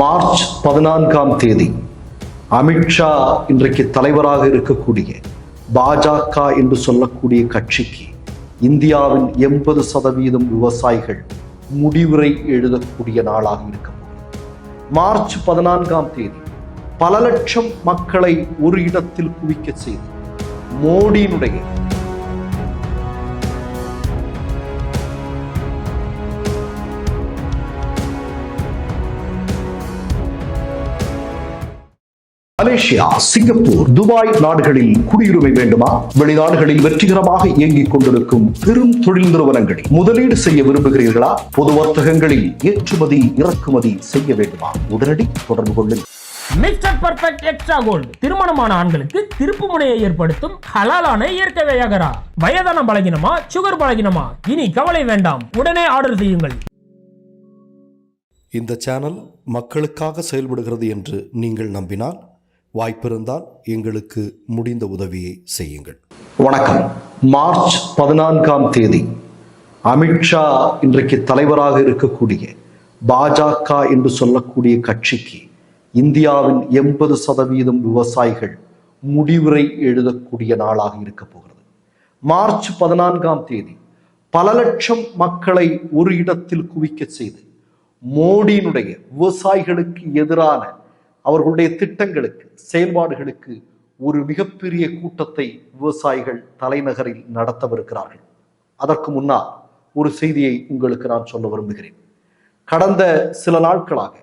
March 14ஆம் தேதி அமித்ஷா இன்றைக்கு தலைவராக இருக்கக்கூடிய பாஜக என்று சொல்லக்கூடிய கட்சிக்கு இந்தியாவின் 80% விவசாயிகள் முடிவுரை எழுதக்கூடிய நாளாக இருக்க மார்ச் 14ஆம் தேதி பல லட்சம் மக்களை ஒரு இடத்தில் குவிக்க செய்து மோடியினுடைய மலேசியா, சிங்கப்பூர், துபாய் நாடுகளில் குடியுரிமை வேண்டுமா? வெளிநாடுகளில் வெற்றிகரமாக இயங்கிக் கொண்டிருக்கும் பெரும் தொழில் நிறுவனங்களில் முதலீடு செய்ய விரும்புகிறீர்களா? பொது வர்த்தகங்களில் ஏற்றுமதி இறக்குமதி செய்ய வேண்டுமா? உடனடி தொடர்பு கொள்ளுங்கள். மிஸ்டர் பர்ஃபெக்ட் எக்ஸ்ட்ரா கோல்டு திருமணமான ஆண்களுக்கு திருப்பு முனையை ஏற்படுத்தும் ஹலாலான இயற்கை வியாகரா. வயதான பலகினமா, சுகர் பலகினமா, இனி கவலை வேண்டாம், உடனே ஆர்டர் செய்யுங்கள். இந்த சேனல் மக்களுக்காக செயல்படுகிறது என்று நீங்கள் நம்பினால், வாய்ப்பிருந்தால் எங்களுக்கு முடிந்த உதவியை செய்யுங்கள். வணக்கம். மார்ச் 14ஆம் தேதி அமித்ஷா இன்றைக்கு தலைவராக இருக்கக்கூடிய பாஜக என்று சொல்லக்கூடிய கட்சிக்கு இந்தியாவின் 80% விவசாயிகள் முடிவுரை எழுதக்கூடிய நாளாக இருக்க போகிறது. மார்ச் 14ஆம் தேதி பல லட்சம் மக்களை ஒரு இடத்தில் குவிக்க செய்து மோடியினுடைய விவசாயிகளுக்கு எதிரான அவர்களுடைய திட்டங்களுக்கு, செயல்பாடுகளுக்கு ஒரு மிகப்பெரிய கூட்டத்தை விவசாயிகள் தலைநகரில் நடத்தவிருக்கிறார்கள். அதற்கு முன்னால் ஒரு செய்தியை உங்களுக்கு நான் சொல்ல விரும்புகிறேன். கடந்த சில நாட்களாக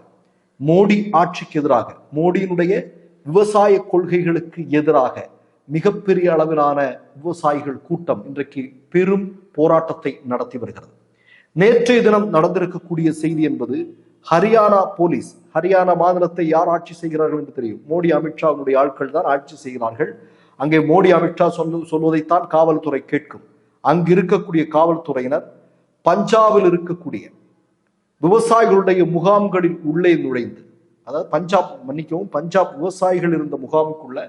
மோடி ஆட்சிக்கு எதிராக, மோடியினுடைய விவசாய கொள்கைகளுக்கு எதிராக மிகப்பெரிய அளவிலான விவசாயிகள் கூட்டம் இன்றைக்கு பெரும் போராட்டத்தை நடத்தி வருகிறது. நேற்றைய தினம் நடந்திருக்கக்கூடிய செய்தி என்பது, ஹரியானா போலீஸ், ஹரியானா மாநிலத்தை யார் ஆட்சி செய்கிறார்கள் என்று தெரியும். மோடி அமித்ஷாவுடைய ஆட்கள் தான் ஆட்சி செய்கிறார்கள். அங்கே மோடி அமித்ஷா சொல்வதைத்தான் காவல்துறை கேட்கும். அங்கு இருக்கக்கூடிய காவல்துறையினர் பஞ்சாபில் இருக்கக்கூடிய விவசாயிகளுடைய முகாம்களில் உள்ளே நுழைந்து, அதாவது பஞ்சாப் விவசாயிகள் இருந்த முகாமுக்குள்ள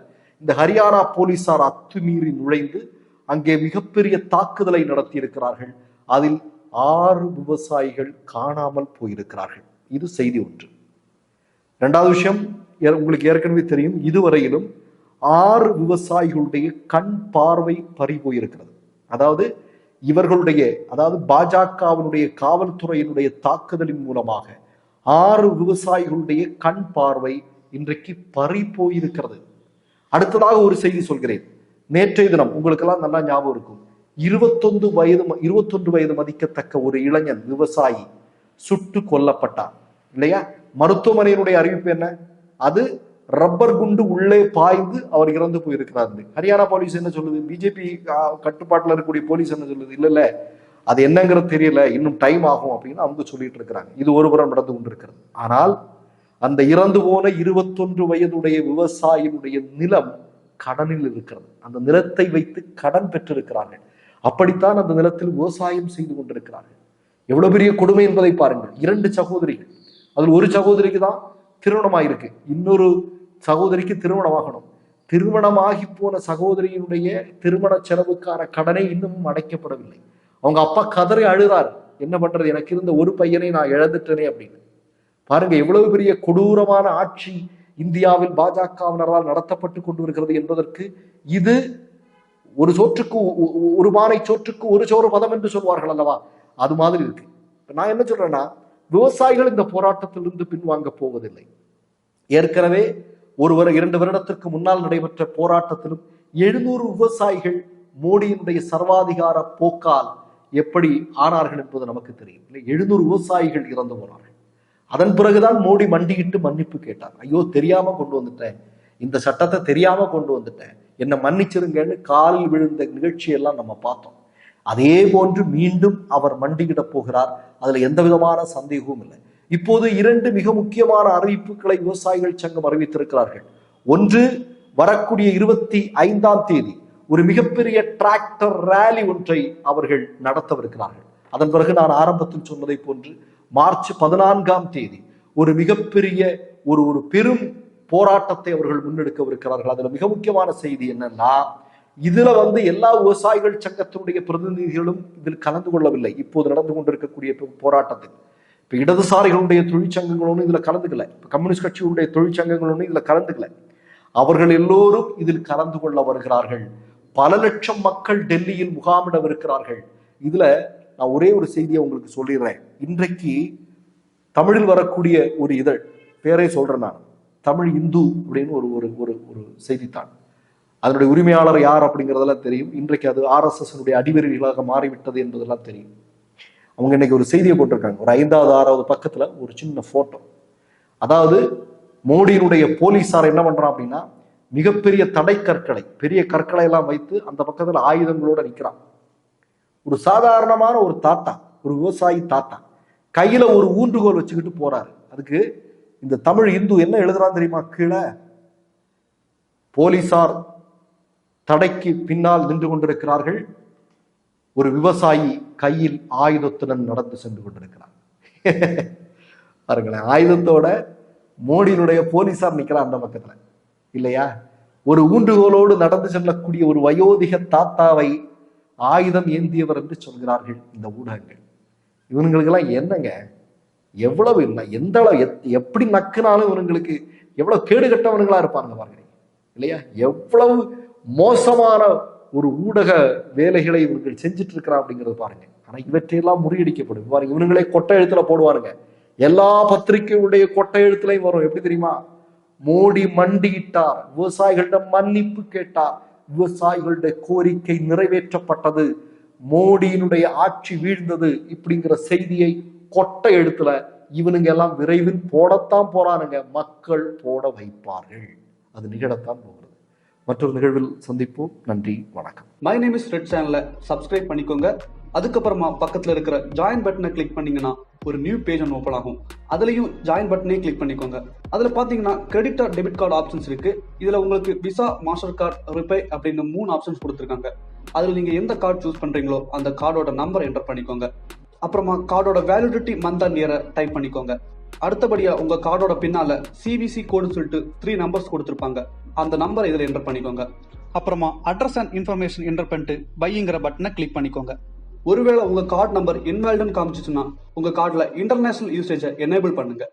இந்த ஹரியானா போலீசார் அத்துமீறி நுழைந்து அங்கே மிகப்பெரிய தாக்குதலை நடத்தி இருக்கிறார்கள். அதில் 6 விவசாயிகள் காணாமல் போயிருக்கிறார்கள். இது செய்தி ஒன்று. இரண்டாவது விஷயம், உங்களுக்கு ஏற்கனவே தெரியும், இதுவரையிலும் 6 விவசாயிகளுடைய கண் பார்வை பறி போயிருக்கிறது. அதாவது பாஜகவினுடைய காவல்துறையினுடைய தாக்குதலின் மூலமாக 6 விவசாயிகளுடைய கண் பார்வை இன்றைக்கு பறி போயிருக்கிறது. அடுத்ததாக ஒரு செய்தி சொல்கிறேன். நேற்றைய தினம் உங்களுக்கெல்லாம் நல்லா ஞாபகம் இருக்கும், 21 வயது மதிக்கத்தக்க ஒரு இளைஞன் விவசாயி சுட்டு கொல்லப்பட்டார் இல்லையா? மருத்துவமனையினுடைய அறிவிப்பு என்ன? அது ரப்பர் குண்டு உள்ளே பாய்ந்து அவர் இறந்து போயிருக்கிறார். ஹரியானா போலீஸ் என்ன சொல்லுது? பிஜேபி கட்டுப்பாட்டில் இருக்கக்கூடிய போலீஸ் என்ன சொல்லுது? இல்ல அது என்னங்கிறது தெரியல, இன்னும் டைம் ஆகும் அப்படின்னு அவங்க சொல்லிட்டு இருக்கிறாங்க. இது ஒருபுறம் நடந்து கொண்டிருக்கிறது. ஆனால் அந்த இறந்து போன 21 வயதுடைய விவசாயினுடைய நிலம் கடனில் இருக்கிறது. அந்த நிலத்தை வைத்து கடன் பெற்றிருக்கிறார்கள். அப்படித்தான் அந்த நிலத்தில் விவசாயம் செய்து கொண்டிருக்கிறார்கள். எவ்வளவு பெரிய கொடுமை என்பதை பாருங்கள். 2 சகோதரிகள், அதில் ஒரு சகோதரிக்கு தான் திருமணமாயிருக்கு, இன்னொரு சகோதரிக்கு திருமணமாகணும். திருமணமாகி போன சகோதரியினுடைய திருமண செலவுக்கான கடனை இன்னமும் அடைக்கப்படவில்லை. அவங்க அப்பா கதறி அழுறாரு, என்ன பண்றது, எனக்கு இருந்த ஒரு பையனை நான் இழந்துட்டேனே அப்படின்னு. பாருங்க, எவ்வளவு பெரிய கொடூரமான ஆட்சி இந்தியாவில் பாஜகவினரால் நடத்தப்பட்டு கொண்டு வருகிறது என்பதற்கு இது ஒரு சோற்றுக்கு, ஒரு பானை சோற்றுக்கு ஒரு சோறு பதம் என்று சொல்வார்கள் அல்லவா, அது மாதிரி இருக்கு. நான் என்ன சொல்றேன்னா, விவசாயிகள் இந்த போராட்டத்திலிருந்து பின்வாங்க போவதில்லை. ஏற்கனவே 2 வருடத்திற்கு முன்னால் நடைபெற்ற போராட்டத்திலும் 700 விவசாயிகள் மோடியினுடைய சர்வாதிகார போக்கால் எப்படி ஆனார்கள் என்பது நமக்கு தெரியும். 700 விவசாயிகள் இறந்து போனார்கள். அதன் பிறகுதான் மோடி மண்டியிட்டு மன்னிப்பு கேட்டார். ஐயோ, தெரியாம கொண்டு வந்துட்டேன், இந்த சட்டத்தை தெரியாம கொண்டு வந்துட்டேன், என்னை மன்னிச்சிருங்கன்னு காலில் விழுந்த நிகழ்ச்சியெல்லாம் நம்ம பார்த்தோம். அதே போன்று மீண்டும் அவர் மண்டியிட போகிறார். அதுல எந்த விதமான சந்தேகமும் இல்லை. இப்போது 2 மிக முக்கியமான அறிவிப்புகளை விவசாயிகள் சங்கம் அறிவித்திருக்கிறார்கள். ஒன்று, வரக்கூடிய 25ஆம் தேதி ஒரு மிகப்பெரிய டிராக்டர் ரேலி ஒன்றை அவர்கள் நடத்தவிருக்கிறார்கள். அதன் பிறகு நான் ஆரம்பத்தில் சொன்னதை போன்று மார்ச் 14ஆம் தேதி ஒரு மிகப்பெரிய ஒரு பெரும் போராட்டத்தை அவர்கள் முன்னெடுக்கவிருக்கிறார்கள். அதுல மிக முக்கியமான செய்தி என்னன்னா, இதுல எல்லா விவசாயிகள் சங்கத்தினுடைய பிரதிநிதிகளும் இதில் கலந்து கொள்ளவில்லை. இப்போது நடந்து கொண்டிருக்கக்கூடிய போராட்டத்தில் இப்ப இடதுசாரிகளுடைய தொழிற்சங்கங்கள் ஒன்றும் இதுல கலந்துக்கல, இப்ப கம்யூனிஸ்ட் கட்சியுடைய தொழிற்சங்கங்கள் ஒன்றும் இதுல கலந்துக்கல. அவர்கள் எல்லோரும் இதில் கலந்து கொள்ள வருகிறார்கள். பல லட்சம் மக்கள் டெல்லியில் முகாமிடவிருக்கிறார்கள். இதுல நான் ஒரே ஒரு செய்தியை உங்களுக்கு சொல்லிடுறேன். இன்றைக்கு தமிழில் வரக்கூடிய ஒரு இதழ், பேரை சொல்றேன் நான், தமிழ் இந்து அப்படின்னு ஒரு ஒரு ஒரு ஒரு செய்தித்தான். அதனுடைய உரிமையாளர் யார் அப்படிங்கிறதெல்லாம் தெரியும். இன்றைக்கு அது RSS அடிவெறிகளாக மாறிவிட்டது என்பதெல்லாம் தெரியும். அவங்க இன்னைக்கு ஒரு செய்தியை போட்டிருக்காங்க, ஒரு 5வது 6வது பக்கத்துல ஒரு சின்ன போட்டோ. அதாவது மோடியினுடைய போலீசார் என்ன பண்றான் அப்படின்னா, மிகப்பெரிய தடை கற்களை, பெரிய கற்களை எல்லாம் வைத்து அந்த பக்கத்துல ஆயுதங்களோட நிற்கிறான். ஒரு சாதாரணமான ஒரு தாத்தா, ஒரு விவசாயி தாத்தா கையில ஒரு ஊன்றுகோல் வச்சுக்கிட்டு போறாரு. அதுக்கு இந்த தமிழ் இந்து என்ன எழுதுறான் தெரியுமா? கீழே, போலீசார் தடைக்கு பின்னால் நின்று கொண்டிருக்கிறார்கள், ஒரு விவசாயி கையில் ஆயுதத்துடன் நடந்து சென்று கொண்டிருக்கிறார். பாருங்களேன், ஆயுதத்தோட மோடியினுடைய போலீசார் நிக்கிறார் அந்த பக்கத்துல, இல்லையா? ஒரு ஊன்றுகோலோடு நடந்து செல்லக்கூடிய ஒரு வயோதிக தாத்தாவை ஆயுதம் ஏந்தியவர் என்று சொல்கிறார்கள் இந்த ஊடகங்கள். இவனுங்களுக்கெல்லாம் என்னங்க, எவ்வளவு இல்லை, எந்த அளவு, எப்படி நக்குனாலும் இவனுங்களுக்கு எவ்வளவு கேடு கட்டவனுங்களா இருப்பாங்க பாருங்க, இல்லையா? எவ்வளவு மோசமான ஒரு ஊடக வேலைகளை இவர்கள் செஞ்சுட்டு இருக்கிறான் அப்படிங்கிறது பாருங்க. ஆனா இவற்றையெல்லாம் முறியடிக்கப்படும். பாருங்க, இவனுங்களே கொட்டை எழுத்துல போடுவாருங்க, எல்லா பத்திரிகையுடைய கொட்டை எழுத்துலையும் வரும். எப்படி தெரியுமா? மோடி மண்டியிட்டார், விவசாயிகளிடம் மன்னிப்பு கேட்டார், விவசாயிகளுடைய கோரிக்கை நிறைவேற்றப்பட்டது, மோடியினுடைய ஆட்சி வீழ்ந்தது, இப்படிங்கிற செய்தியை கொட்டை எழுத்துல இவனுங்க எல்லாம் விரைவில் போடத்தான் போறானுங்க. மக்கள் போட வைப்பார்கள். அது நிகழத்தான் போகிறது. மற்றொரு நிகழ்வில் சந்திப்போம். நன்றி, வணக்கம். மை நேம் இஸ் ரெட் சேனலை சப்ஸ்கிரைப் பண்ணிக்கோங்க. அதுக்கப்புறமா பக்கத்துல இருக்கிற ஜாயின் பட்டனை கிளிக் பண்ணீங்கன்னா ஒரு நியூ பேஜ் ஒன்று ஓப்பன் ஆகும். அதுலயும் ஜாயின் பட்டனே கிளிக் பண்ணிக்கோங்க. அதுல பாத்தீங்கன்னா credit R debit card options இருக்கு. இதுல உங்களுக்கு விசா, மாஸ்டர் கார்டு, ரிப்பே அப்படின்னு 3 ஆப்ஷன்ஸ் கொடுத்துருக்காங்க. அதுல நீங்க எந்த கார்டு சூஸ் பண்றீங்களோ அந்த கார்டோட நம்பர் என்டர் பண்ணிக்கோங்க. அப்புறமா கார்டோட வேலிடிட்டி மந்த் அண்ட் இயரை டைப் பண்ணிக்கோங்க. அடுத்தபடியா உங்க கார்டோட பின்னால CVC கோடுன்னு சொல்லிட்டு 3 நம்பர்ஸ் கொடுத்துருப்பாங்க. அந்த நம்பரை இதுல என்டர் பண்ணிக்கோங்க. அப்புறமா அட்ரஸ் அண்ட் இன்ஃபர்மேஷன் என்டர் பண்ணிட்டு பைங்கிற பட்டனை கிளிக் பண்ணிக்கோங்க. ஒருவேளை உங்க கார்டு நம்பர் இன்வாலிட்னு காமிச்சிச்சுன்னா உங்க கார்டுல இன்டர்நேஷனல் யூசேஜை எனேபிள் பண்ணுங்க.